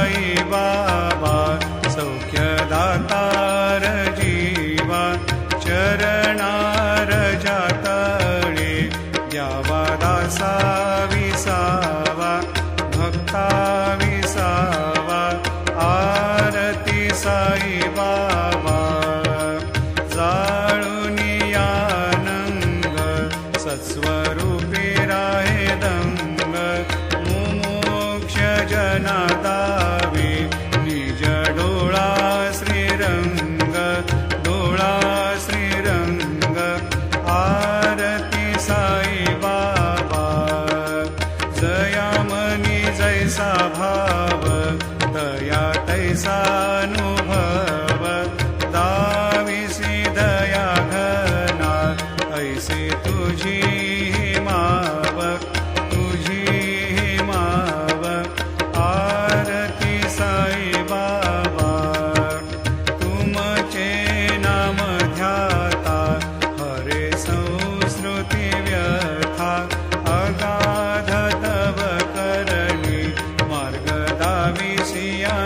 साई बाबा सौख्यदातार जीवा चरणार जातळे द्यावा दासा विसावा भक्ता विसावा आरती साई बाबा जाळूनी आनंद सत्स्वरूपी राहे दंग मुमोक्ष जना दावे निज डोळा श्रीरंग डोळा श्रीरंग आरती साई बाबा जयामनी जैसा भाव दया तैसा अनुभव दाविसी दया घना ऐसे तुझी माव तुझी माव आरती साई बाबा तुमचे नाम ध्याता हरे संस्कृती व्यथा अगाध तव करणी मार्ग दाविसिया